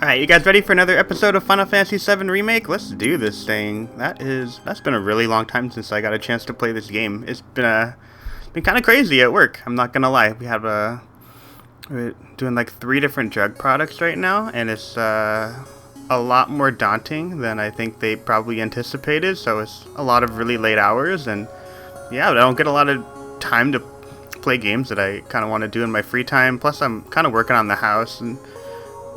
Alright, you guys ready for another episode of Final Fantasy VII Remake? Let's do this thing. That's been a really long time since I got a chance to play this game. It's been kind of crazy at work, I'm not gonna lie. We're doing like 3 different drug products right now, and it's a lot more daunting than I think they probably anticipated, so it's a lot of really late hours, and yeah, I don't get a lot of time to play games that I kind of want to do in my free time. Plus I'm kind of working on the house,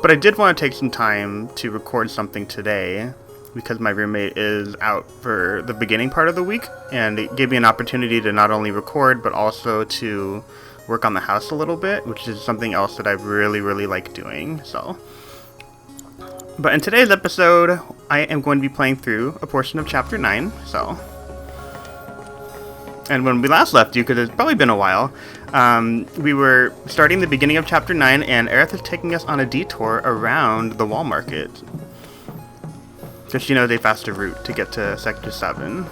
but I did want to take some time to record something today because my roommate is out for the beginning part of the week, and it gave me an opportunity to not only record but also to work on the house a little bit, which is something else that I really like doing. But in today's episode I am going to be playing through a portion of chapter 9. And when we last left you, because it's probably been a while, we were starting the beginning of chapter 9, and Aerith is taking us on a detour around the wall market, because she knows a faster route to get to Sector 7.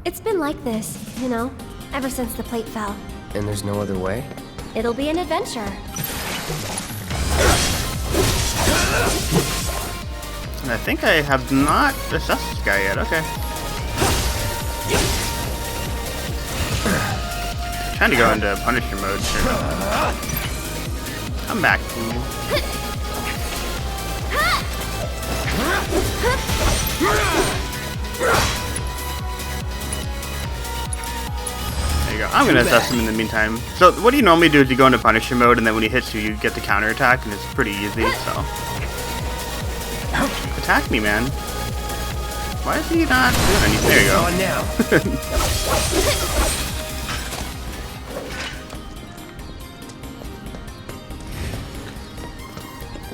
It's been like this, you know, ever since the plate fell. And there's no other way? It'll be an adventure. And I think I have not assessed this guy yet. Okay. Trying to go into Punisher mode. Sure. Come back, fool. I'm gonna assess him in the meantime. So what do you normally do is you go into Punisher mode, and then when he hits you, you get the counterattack, and it's pretty easy, so. Attack me, man. Why is he not doing anything? There you go. On now.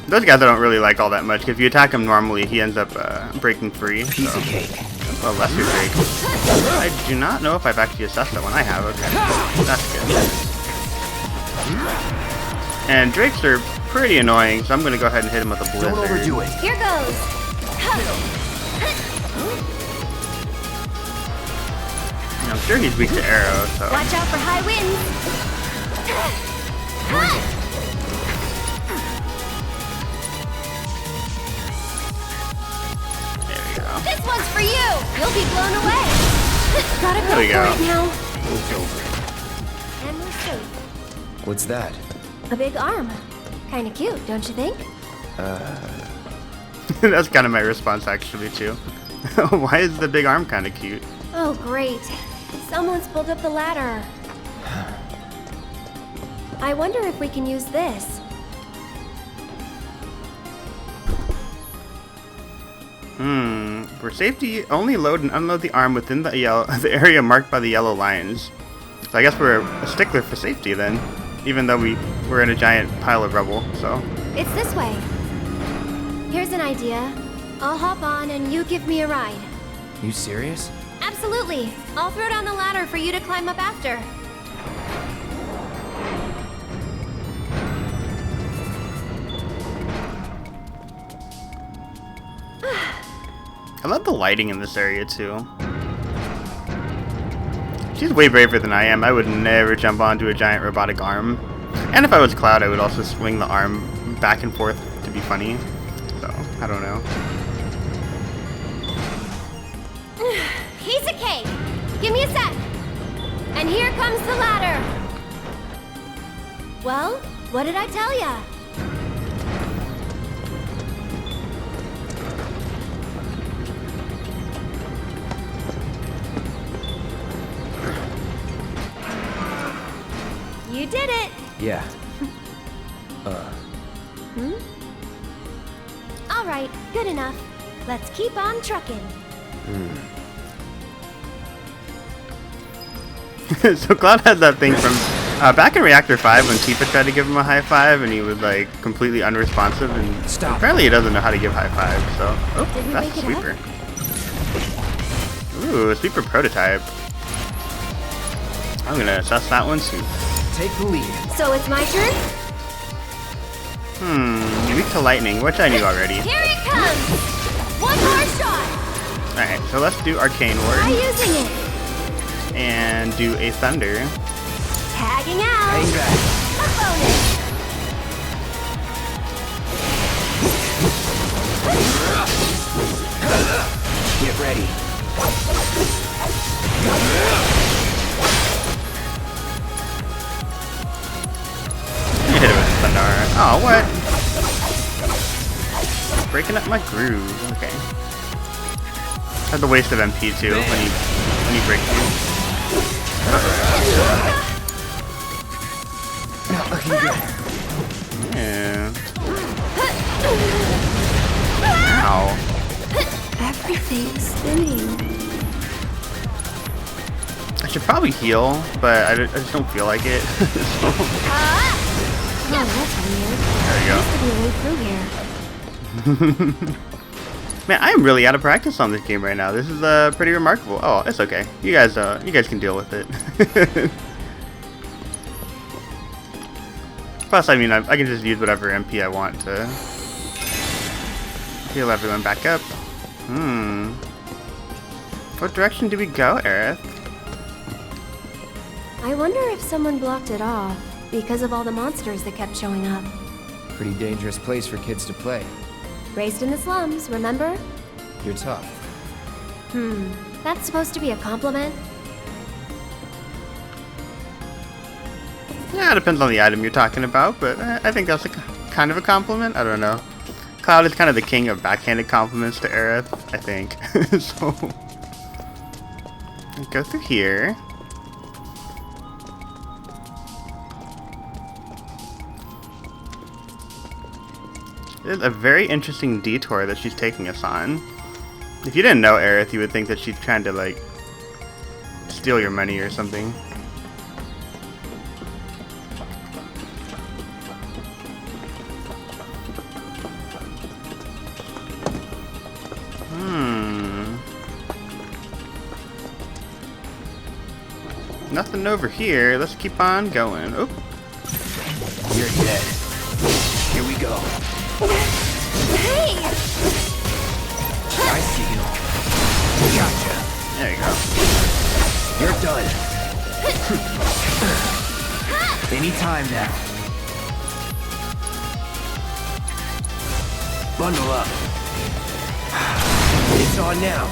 Those guys I don't really like all that much, because if you attack him normally, he ends up breaking free. Piece of cake. Well, lesser Drake. I do not know if I've actually assessed that one. I have, okay. That's good. And Drakes are pretty annoying, so I'm going to go ahead and hit him with a blizzard. Don't overdo it. Here goes. I'm sure he's weak to arrows, so. Watch out for high winds. This one's for you! You'll be blown away! Gotta go There we go. for it now. It's over. And we're safe. What's that? A big arm. Kinda cute, don't you think? That's kind of my response, actually, too. Why is the big arm kind of cute? Oh, great. Someone's pulled up the ladder. I wonder if we can use this. For safety, only load and unload the arm within the area marked by the yellow lines. So I guess we're a stickler for safety then, even though we're in a giant pile of rubble, so. It's this way. Here's an idea. I'll hop on and you give me a ride. You serious? Absolutely. I'll throw down the ladder for you to climb up after. I love the lighting in this area too. She's way braver than I am. I would never jump onto a giant robotic arm. And if I was Cloud, I would also swing the arm back and forth to be funny. So, I don't know. Piece of cake. Give me a sec. And here comes the ladder. Well, what did I tell ya? You did it! Yeah. Alright, good enough. Let's keep on trucking. So Cloud had that thing from back in Reactor 5 when Tifa tried to give him a high five, and he was like completely unresponsive, and apparently he doesn't know how to give high fives, so. Oh, Did we that's make a it sweeper. Ooh, Ooh, sleeper prototype. I'm gonna assess that one soon. Take the lead. So it's my turn? Weak to lightning, which I knew already. Here it comes! One more shot! Alright, so let's do Arcane Try Ward. using it. And do a Thunder. Tagging out. Hang back. A bonus. Get ready. You hit it with Thunder. Oh, what? Breaking up my groove. Okay. That's a waste of MP too when you break through. Not looking good. Yeah. Ow. Everything's spinning. I should probably heal, but I just don't feel like it. So, Oh, that's weird. there you go. Used to be a way through here. Man, I am really out of practice on this game right now. This is pretty remarkable. Oh, it's okay. You guys can deal with it. Plus, I mean, I can just use whatever MP I want to heal everyone back up. What direction do we go, Aerith? I wonder if someone blocked it off because of all the monsters that kept showing up. Pretty dangerous place for kids to play. Raised in the slums, remember? You're tough. That's supposed to be a compliment? Yeah, it depends on the item you're talking about, but I think that's kind of a compliment. I don't know. Cloud is kind of the king of backhanded compliments to Aerith, I think. So, go through here. It's a very interesting detour that she's taking us on. If you didn't know Aerith, you would think that she's trying to, like, steal your money or something. Nothing over here. Let's keep on going. Oh. You're dead. Here we go. Hey! I see you. Gotcha. There you go. You're done. Anytime now. Bundle up. It's on now.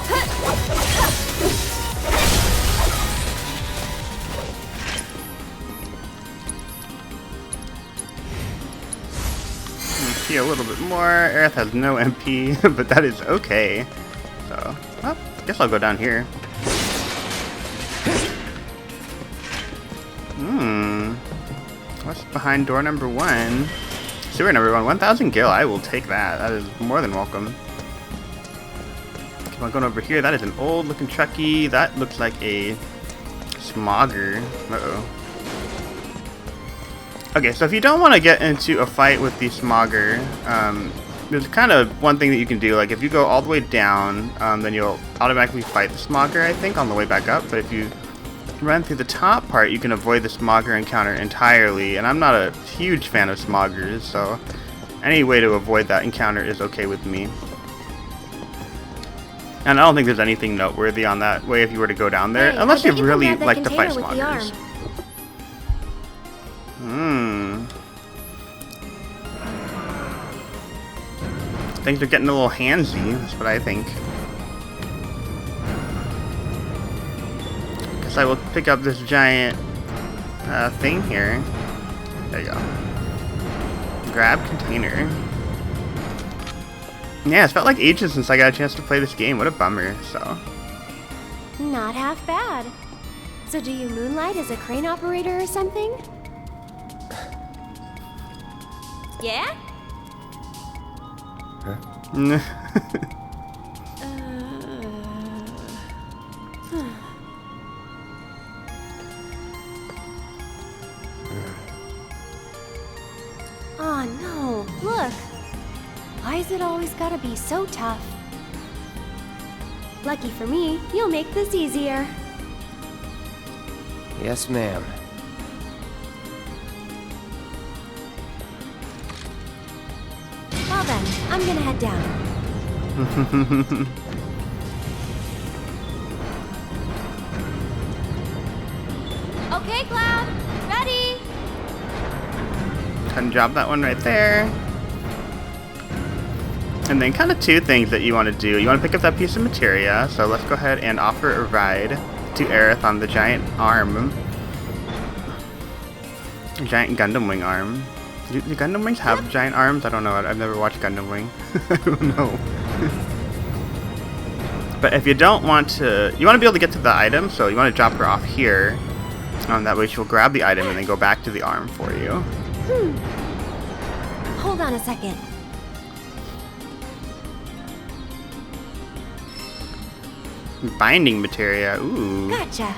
See a little bit more. Aerith has no MP, but that is okay. So, well, I guess I'll go down here. What's behind door number 1? Sewer number 1, 1,000 gil. I will take that. That is more than welcome. Keep on going over here. That is an old looking Chucky. That looks like a Smogger. Uh-oh. Okay, so if you don't want to get into a fight with the Smogger, there's kind of one thing that you can do. Like, if you go all the way down, then you'll automatically fight the Smogger, I think, on the way back up. But if you run through the top part, you can avoid the Smogger encounter entirely. And I'm not a huge fan of Smoggers, so any way to avoid that encounter is okay with me. And I don't think there's anything noteworthy on that way if you were to go down there, Hey, unless I you bet you can really grab that like to fight container with the Smoggers. arm. Things are getting a little handsy, that's what I think. Guess I will pick up this giant thing here. There you go. Grab container. Yeah, it's felt like ages since I got a chance to play this game. What a bummer, so. Not half bad. So do you moonlight as a crane operator or something? Yeah? Oh no, look! Why is it always gotta be so tough? Lucky for me, you'll make this easier. Yes, ma'am. Well then, I'm gonna head down. Okay, Cloud. Ready? Can drop that one right there. And then kind of two things that you want to do. You want to pick up that piece of materia, so let's go ahead and offer a ride to Aerith on the giant arm. Giant Gundam Wing arm. Do Gundam Wings have giant arms? I don't know. I've never watched Gundam Wing. I don't know. But if you don't want to... You want to be able to get to the item, so you want to drop her off here. That way she'll grab the item and then go back to the arm for you. Hold on a second. Binding materia. Ooh. Gotcha.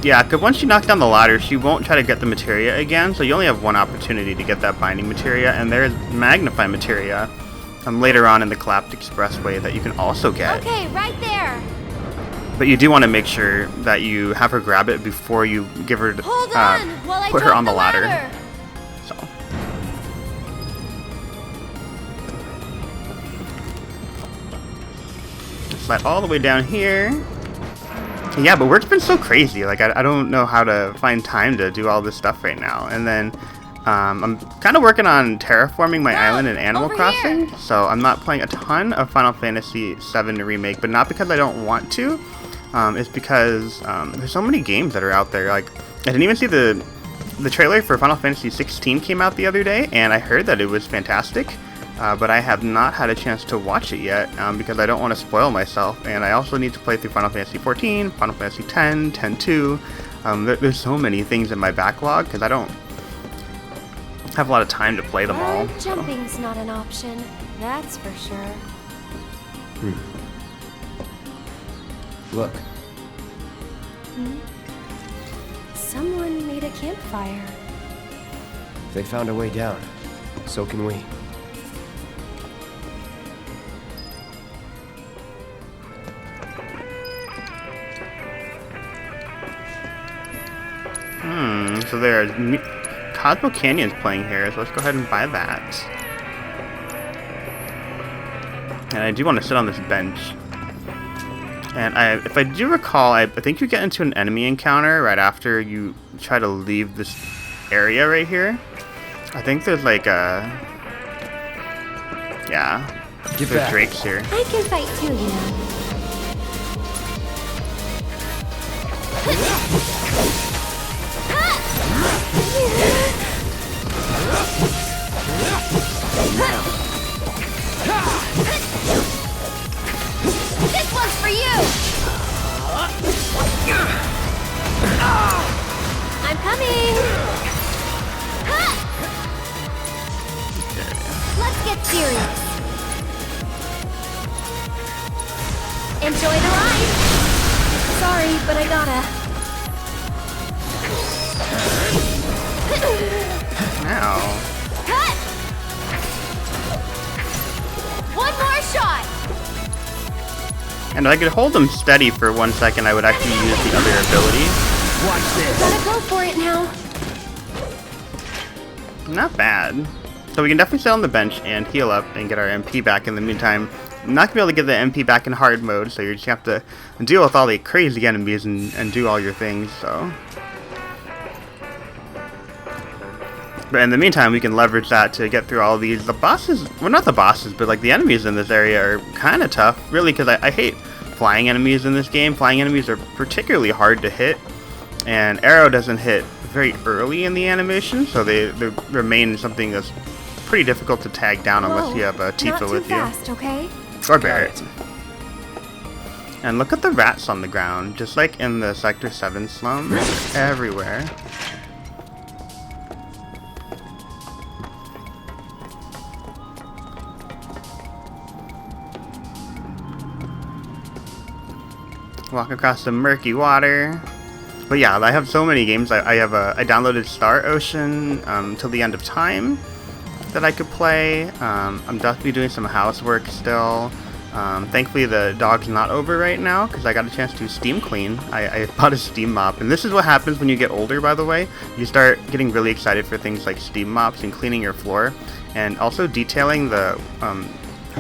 Yeah, because once you knock down the ladder, she won't try to get the materia again, so you only have one opportunity to get that binding materia, and there's magnify materia later on in the collapsed expressway that you can also get. Okay, right there. But you do want to make sure that you have her grab it before you give her, Hold on, while I put her drop on the ladder. So. Slide all the way down here. Yeah, but work's been so crazy. Like, I don't know how to find time to do all this stuff right now. And then I'm kind of working on terraforming my island in Animal Crossing. So I'm not playing a ton of Final Fantasy VII Remake, but not because I don't want to. It's because there's so many games that are out there. Like, I didn't even see the trailer for Final Fantasy XVI came out the other day, and I heard that it was fantastic. But I have not had a chance to watch it yet because I don't want to spoil myself, and I also need to play through Final Fantasy XIV, Final Fantasy X, X-2. There's so many things in my backlog because I don't have a lot of time to play them all. Jumping's not an option, that's for sure. Look. Someone made a campfire. If they found a way down, so can we. So there's Cosmo Canyon's playing here, so let's go ahead and buy that. And I do want to sit on this bench. And if I do recall, I think you get into an enemy encounter right after you try to leave this area right here. I think there's like a... Yeah. Get there's back. Drakes here. I can fight too, you know. This one's for you! I'm coming! Let's get serious. Enjoy the ride! Sorry, but I gotta. Ow. Cut! One more shot! And if I could hold them steady for 1 second, I would actually use the other ability. Watch this. Gotta go for it now. Not bad. So we can definitely sit on the bench and heal up and get our MP back in the meantime. I'm not going to be able to get the MP back in hard mode, so you just have to deal with all the crazy enemies and do all your things, so... But in the meantime, we can leverage that to get through all these. The bosses, well, not the bosses, but like the enemies in this area are kind of tough, really, because I hate flying enemies in this game. Flying enemies are particularly hard to hit, and arrow doesn't hit very early in the animation, so they remain something that's pretty difficult to tag down unless you have a Tifa with fast, okay? you. Or Barrett. And look at the rats on the ground, just like in the Sector 7 slum, everywhere. Walk across the murky water. But yeah, I have so many games. I downloaded Star Ocean till the end of time that I could play. I'm definitely doing some housework still. Thankfully the dog's not over right now because I got a chance to steam clean. I bought a steam mop, and this is what happens when you get older, by the way. You start getting really excited for things like steam mops and cleaning your floor, and also detailing the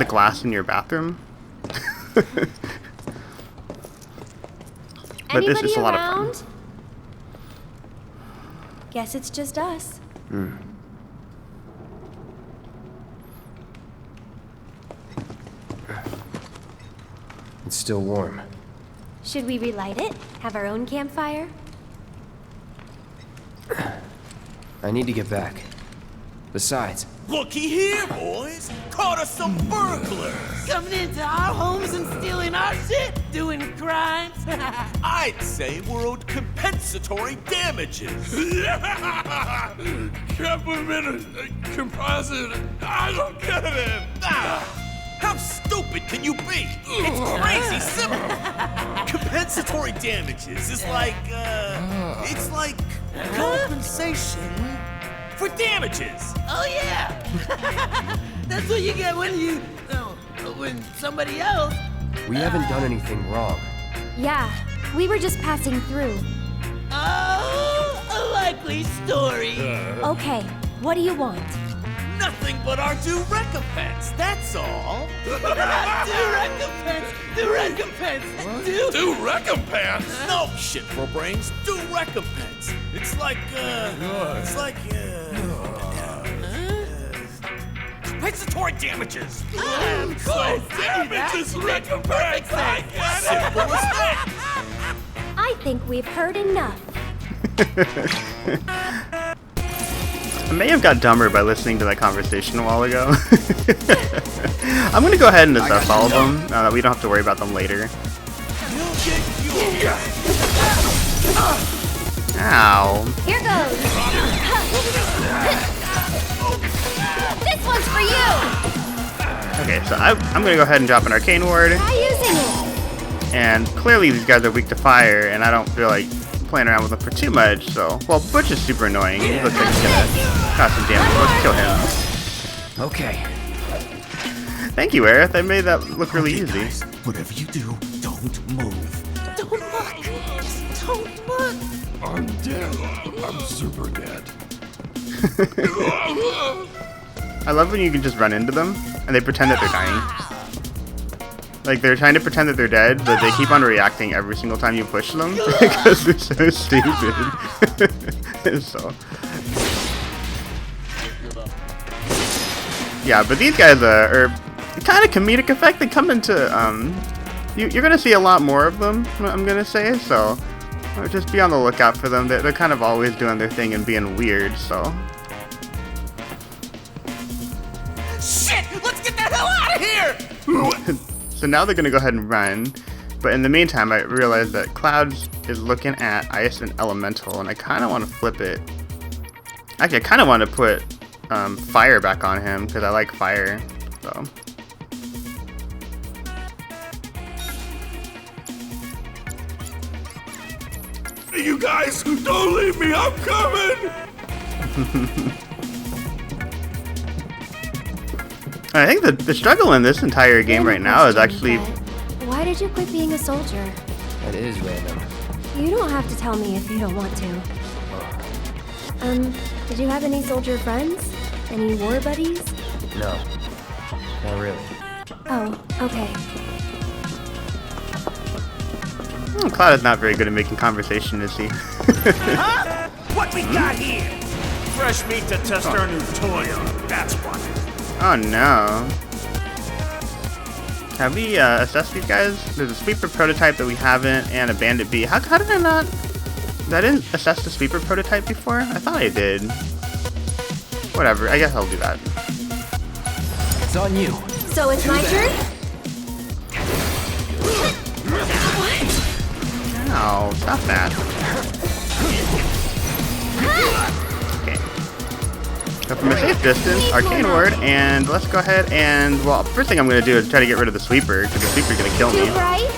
glass in your bathroom. But this is a lot of fun. Guess it's just us. It's still warm. Should we relight it? Have our own campfire? I need to get back. Besides, Looky here, boys! Caught us some burglars! Coming into our homes and stealing our shit, doing crimes. I'd say we're owed compensatory damages. Compliment composite. I don't get it. How stupid can you be? It's crazy simple. Compensatory damages is like, it's like compensation for damages. Oh yeah! That's what you get when somebody else. we haven't done anything wrong. Yeah, we were just passing through. Oh, a likely story. Okay, what do you want? Nothing but our due recompense, that's all. Do recompense. Do recompense? No shit for brains, due recompense. It's like, compensatory damages. Of course, Damages recompense. I get it. Simple as that. I think we've heard enough. I may have got dumber by listening to that conversation a while ago. I'm gonna go ahead and assess all of them. We don't have to worry about them later. Ow. Here goes. This one's for you. Okay, so I'm gonna go ahead and drop an arcane ward. Try using it. And clearly these guys are weak to fire, and I don't feel like playing around with them for too much, so... Well, Butch is super annoying. He looks like he's gonna cause some damage. Let's kill him. Okay. Thank you, Aerith. I made that look really easy. Guys, whatever you do, don't move. Don't look. Don't look. I'm dead. I'm super dead. I love when you can just run into them, and they pretend that they're dying. Like, they're trying to pretend that they're dead, but they keep on reacting every single time you push them, because they're so stupid. So... Yeah, but these guys are kind of comedic effect. They come into, you're gonna see a lot more of them, I'm gonna say, so just be on the lookout for them. They're kind of always doing their thing and being weird, so... Shit! Let's get the hell out of here! So now they're gonna go ahead and run, but in the meantime I realized that Clouds is looking at Ice and Elemental, and I kind of want to flip it. Actually, I kind of want to put Fire back on him, because I like Fire, so... You guys, don't leave me. I'm coming. I think the struggle in this entire game right now is actually... Why did you quit being a soldier? That is random. You don't have to tell me if you don't want to. Did you have any soldier friends? Any war buddies? No. Not really. Oh, okay. Cloud is not very good at making conversation, is he? Huh? What we got here? Fresh meat to test our new toy on, that's what. Oh no. Have we assessed these guys? There's a sweeper prototype that we haven't, and a bandit bee. How did I not... I didn't assess the sweeper prototype before? I thought I did. Whatever, I guess I'll do that. It's on you. So it's my turn? Ow, stop that. Okay. So from a safe distance, arcane ward, and let's go ahead and... Well, first thing I'm going to do is try to get rid of the sweeper, because the sweeper's going to kill Too me. bright?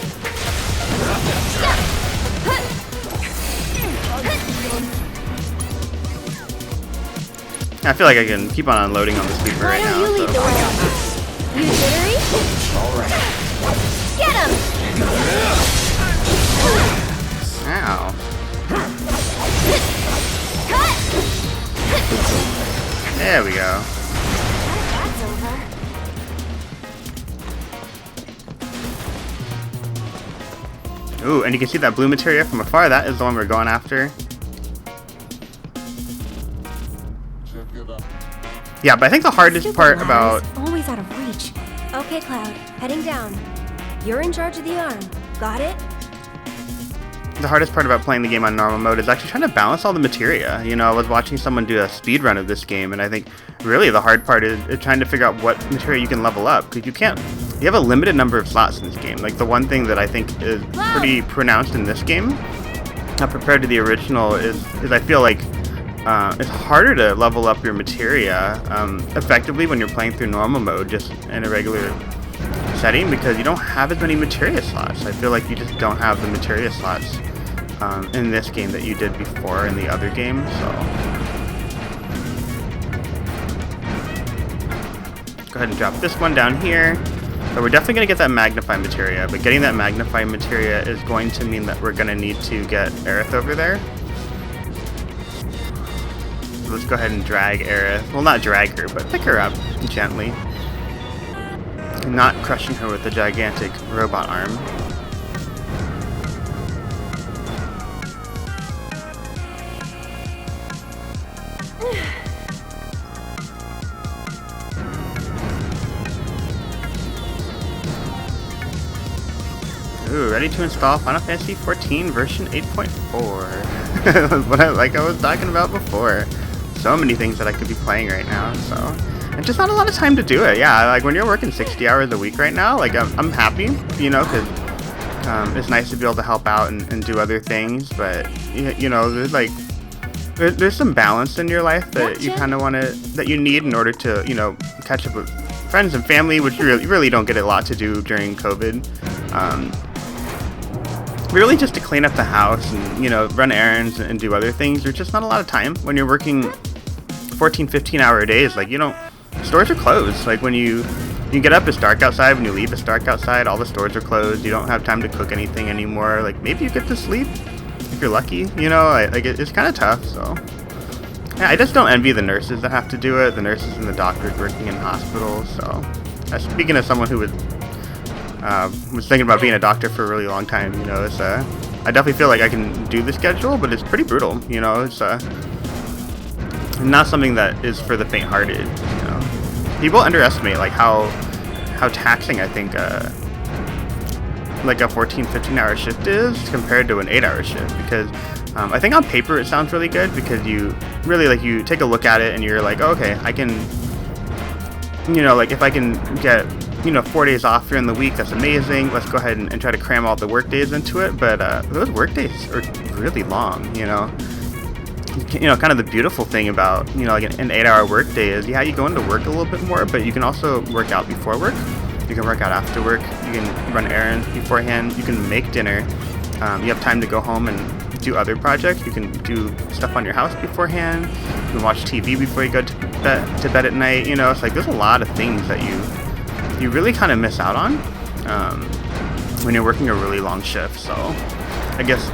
I feel like I can keep on unloading on the sleeper Why right don't now. you lead the way? You jittery? All right. Get him! Ow. Cut! There we go. That's over. Ooh, and you can see that blue materia from afar. That is the one we're going after. Yeah, but I think the hardest Stupid part ladder about... is always out of reach. Okay, Cloud. Heading down. You're in charge of the arm. Got it? The hardest part about playing the game on normal mode is actually trying to balance all the materia. You know, I was watching someone do a speed run of this game, and I think really the hard part is trying to figure out what materia you can level up, because you have a limited number of slots in this game. Like, the one thing that I think is pretty pronounced in this game, compared to the original, is I feel like it's harder to level up your materia effectively when you're playing through normal mode, just in a regular setting, because you don't have as many materia slots. I feel like you just don't have the materia slots in this game that you did before in the other game. So go ahead and drop this one down here. So we're definitely going to get that magnify materia, but getting that magnify materia is going to mean that we're going to need to get Aerith over there. So let's go ahead and drag Aerith. Well, not drag her, but pick her up gently. Not crushing her with the gigantic robot arm. Ooh, ready to install Final Fantasy XIV version 8.4. What I was talking about before. So many things that I could be playing right now, so... And just not a lot of time to do it. Yeah, like when you're working 60 hours a week right now, like I'm happy, you know, because it's nice to be able to help out and do other things. But you know, there's some balance in your life that you kind of want to, that you need in order to, you know, catch up with friends and family, which you really don't get a lot to do during COVID. Really just to clean up the house and, you know, run errands and do other things. There's just not a lot of time when you're working 14, 15-hour days. Like, you don't. Stores are closed. Like when you get up, it's dark outside. When you leave, it's dark outside. All the stores are closed. You don't have time to cook anything anymore. Like maybe you get to sleep if you're lucky. You know, it's kind of tough. So yeah, I just don't envy the nurses that have to do it. The nurses and the doctors working in hospitals. So speaking of someone who was thinking about being a doctor for a really long time, you know, it's I definitely feel like I can do the schedule, but it's pretty brutal. You know, it's not something that is for the faint-hearted. You know, people underestimate like how taxing I think like a 14-15 hour shift is compared to an 8-hour shift, because I think on paper it sounds really good, because you really you take a look at it and you're like, oh, okay, I can, you know, like if I can get, you know, 4 days off during the week, that's amazing. Let's go ahead and try to cram all the work days into it. But those work days are really long, you know. You know, kind of the beautiful thing about, you know, like an 8-hour work day is, yeah, you go into work a little bit more, but you can also work out before work. You can work out after work. You can run errands beforehand. You can make dinner. You have time to go home and do other projects. You can do stuff on your house beforehand. You can watch TV before you go to bed at night. You know, it's like there's a lot of things that you really kind of miss out on when you're working a really long shift. So I guess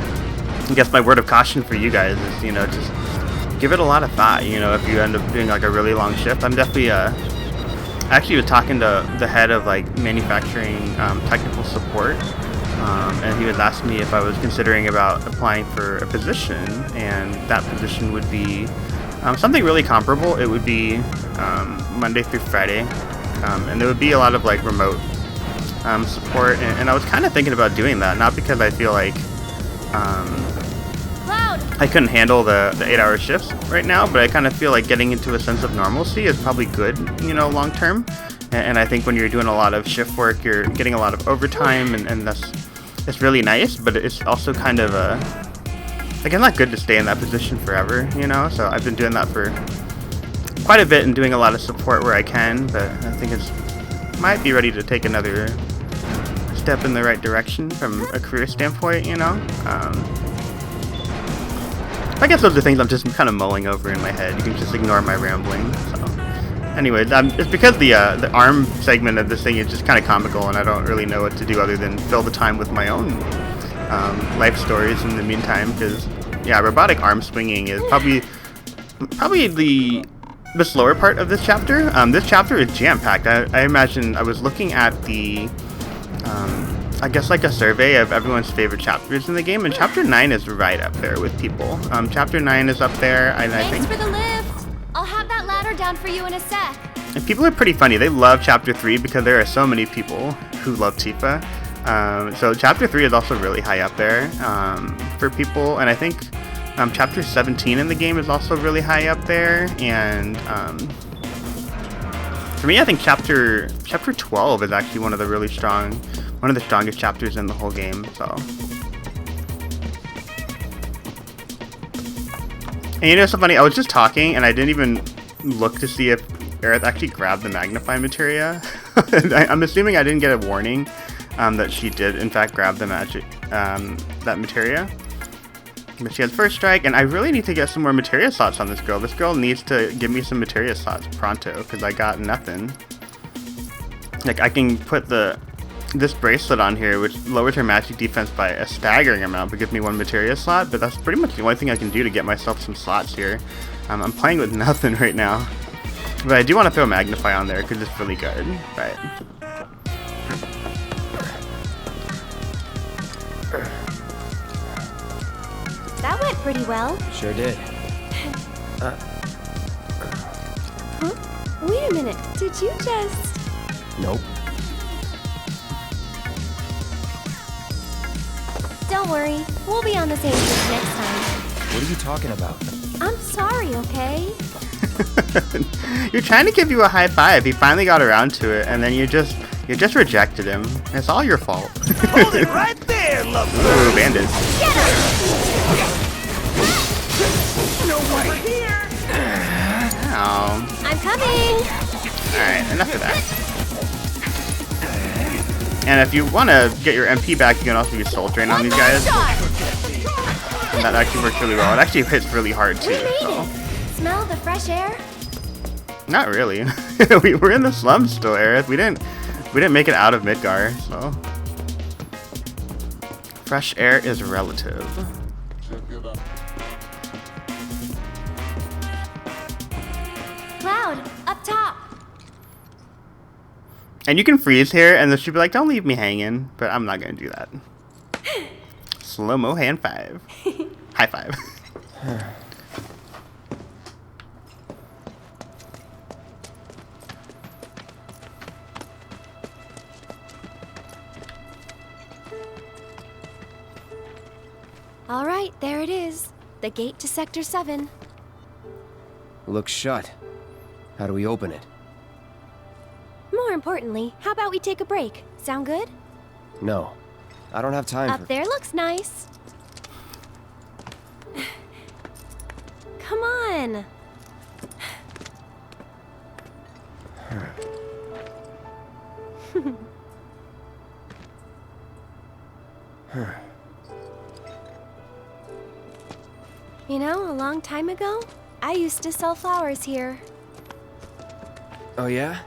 my word of caution for you guys is, you know, just give it a lot of thought. You know, if you end up doing like a really long shift, I'm definitely actually was talking to the head of like manufacturing technical support, and he was asking me if I was considering about applying for a position, and that position would be something really comparable. It would be Monday through Friday, and there would be a lot of like remote support, and I was kind of thinking about doing that, not because I feel like I couldn't handle the 8-hour shifts right now, but I kind of feel like getting into a sense of normalcy is probably good, you know, long term. And I think when you're doing a lot of shift work, you're getting a lot of overtime, and it's really nice, but it's also kind of like, it's not good to stay in that position forever, you know. So I've been doing that for quite a bit and doing a lot of support where I can, but I think might be ready to take another step in the right direction from a career standpoint, you know. I guess those are things I'm just kind of mulling over in my head. You can just ignore my rambling. So, anyways, it's because the arm segment of this thing is just kind of comical, and I don't really know what to do other than fill the time with my own life stories in the meantime. Because yeah, robotic arm swinging is probably the slower part of this chapter. This chapter is jam-packed. I imagine I was looking at the I guess like a survey of everyone's favorite chapters in the game, and chapter 9 is right up there with people. Chapter 9 is up there, and I think... Thanks for the lift. I'll have that ladder down for you in a sec. And people are pretty funny. They love chapter 3 because there are so many people who love Tifa. So chapter 3 is also really high up there for people, and I think chapter 17 in the game is also really high up there, and for me, I think chapter 12 is actually one of the strongest chapters in the whole game. So, and you know, it's so funny. I was just talking, and I didn't even look to see if Aerith actually grabbed the magnifying materia. I'm assuming I didn't get a warning that she did, in fact, grab the that materia. But she has first strike, and I really need to get some more materia slots on this girl. This girl needs to give me some materia slots pronto, because I got nothing. Like, I can put this bracelet on here, which lowers her magic defense by a staggering amount, but gives me 1 materia slot, but that's pretty much the only thing I can do to get myself some slots here. I'm playing with nothing right now. But I do want to throw Magnify on there, because it's really good. Right. That went pretty well. Sure did. Huh? Wait a minute. Did you just... Nope. Don't worry. We'll be on the same page next time. What are you talking about? I'm sorry, okay? You're trying to give you a high five. He finally got around to it, and then you just rejected him. It's all your fault. Hold it right there, lovebird. Ooh, bandits. Get him! No way here. Oh. I'm coming! Alright, enough of that. And if you want to get your MP back, you can also use Soul Drain on these guys. And that actually works really well. It actually hits really hard too. We made So. it! Smell the fresh air? Not really. We're in the slums still, Aerith. We didn't make it out of Midgar, so. Fresh air is relative. Cloud, up top! And you can freeze here, and she'll be like, don't leave me hanging. But I'm not going to do that. Slow-mo hand five. High five. Alright, there it is. The gate to Sector 7. Looks shut. How do we open it? More importantly, how about we take a break? Sound good? No. I don't have time Up there looks nice. Come on. You know, a long time ago, I used to sell flowers here. Oh, yeah?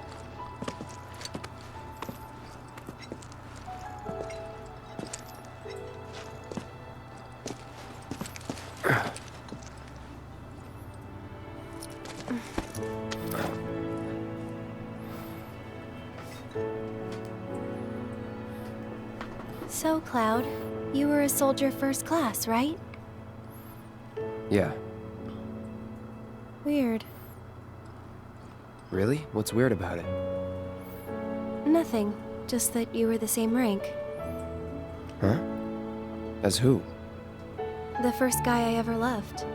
So, Cloud, you were a soldier first class, right? Yeah. Weird. Really? What's weird about it? Nothing. Just that you were the same rank. Huh? As who? The first guy I ever loved.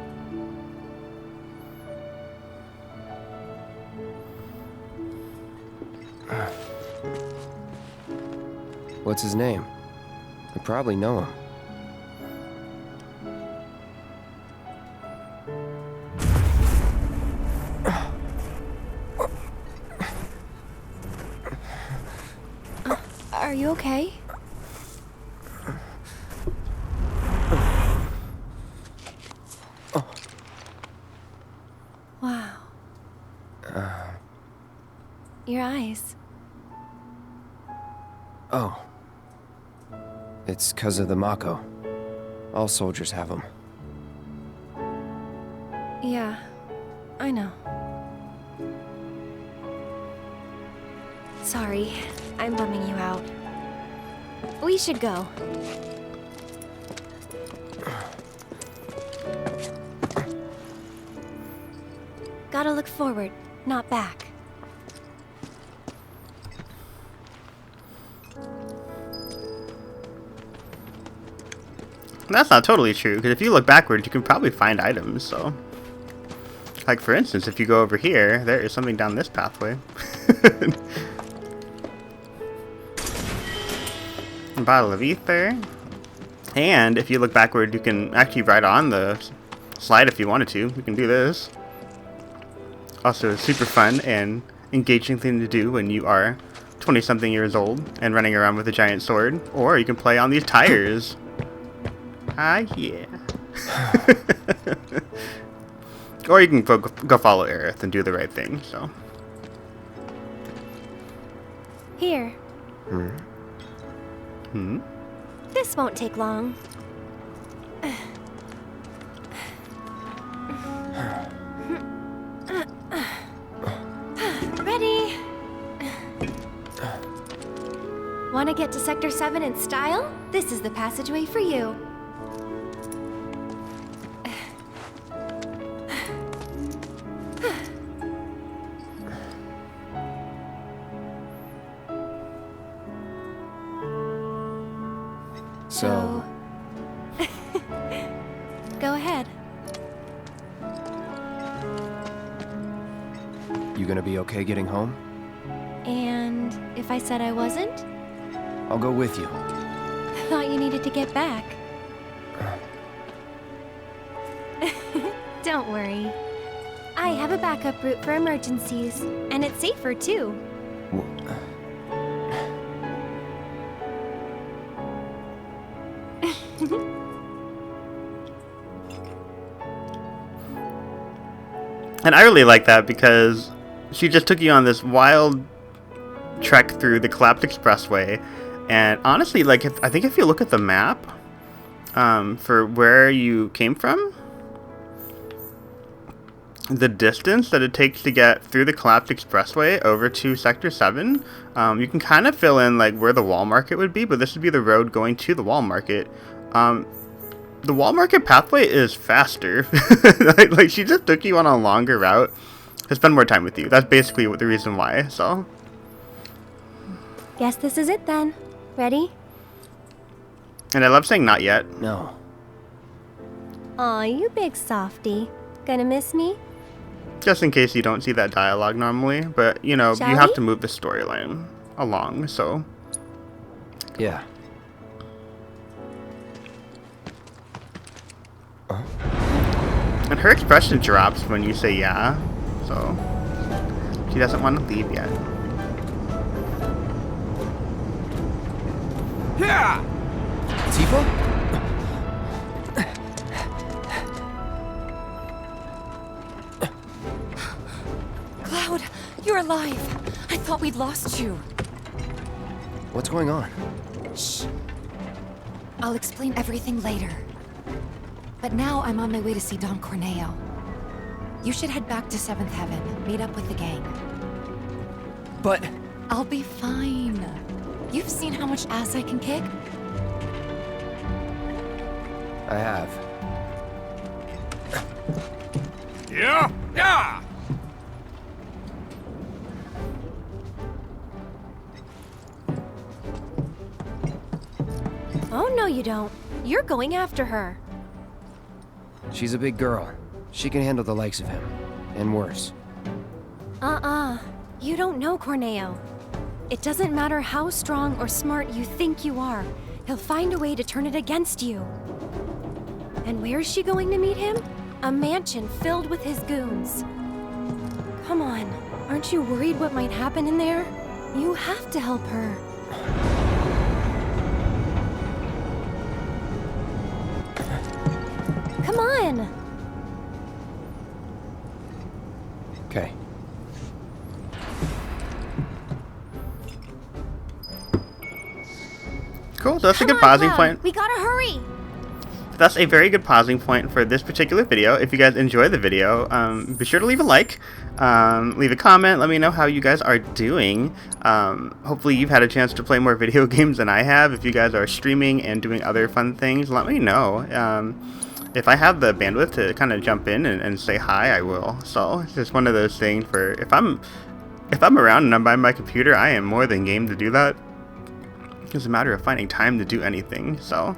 What's his name? I probably know him. Are you okay? your eyes. Oh. It's 'cause of the Mako. All soldiers have them. Yeah, I know. Sorry, I'm bumming you out. We should go. Gotta look forward, not back. That's not totally true, because if you look backwards, you can probably find items, so... Like, for instance, if you go over here, there is something down this pathway. A bottle of ether. And if you look backward, you can actually ride on the slide if you wanted to. You can do this. Also, a super fun and engaging thing to do when you are 20-something years old and running around with a giant sword. Or you can play on these tires. Ah, yeah. Or you can go follow Aerith and do the right thing, so. Here. Hmm? This won't take long. Ready? Want to get to Sector 7 in style? This is the passageway for you. So... Go ahead. You gonna be okay getting home? And if I said I wasn't? I'll go with you. I thought you needed to get back. Don't worry. I have a backup route for emergencies, and it's safer too. And I really like that because she just took you on this wild trek through the collapsed expressway. And honestly, like, I think if you look at the map for where you came from, the distance that it takes to get through the collapsed expressway over to Sector 7, you can kind of fill in, like, where the wall market would be, but this would be the road going to the wall market. The wall market pathway is faster. like, she just took you on a longer route to spend more time with you. That's basically the reason why, so. Guess this is it then. Ready? And I love saying not yet. No. Aw, you big softy. Gonna miss me? Just in case you don't see that dialogue normally, but, you know, Shall you have we? to move the storyline along, so. Yeah. And her expression drops when you say yeah, so she doesn't want to leave yet. Yeah! Tifa? Cloud, you're alive. I thought we'd lost you. What's going on? Shh. I'll explain everything later. But now I'm on my way to see Don Corneo. You should head back to 7th Heaven, meet up with the gang. But... I'll be fine. You've seen how much ass I can kick? I have. Yeah? Yeah! Oh, no you don't. You're going after her. She's a big girl. She can handle the likes of him. And worse. You don't know Corneo. It doesn't matter how strong or smart you think you are. He'll find a way to turn it against you. And where is she going to meet him? A mansion filled with his goons. Come on, aren't you worried what might happen in there? You have to help her. Come on! So that's a Come good on, pausing Cloud. point. We gotta hurry. That's a very good pausing point for this particular video. If you guys enjoy the video, be sure to leave a like, leave a comment, let me know how you guys are doing. Hopefully you've had a chance to play more video games than I have. If you guys are streaming and doing other fun things, let me know. If I have the bandwidth to kind of jump in and say hi, I will. So it's just one of those things for if I'm around and I'm by my computer, I am more than game to do that. It's a matter of finding time to do anything. So.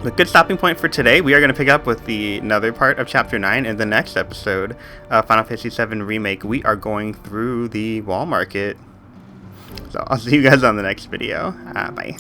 But good stopping point for today. We are going to pick up with another part of Chapter 9 in the next episode of Final Fantasy VII Remake. We are going through the wall market. So I'll see you guys on the next video. Bye.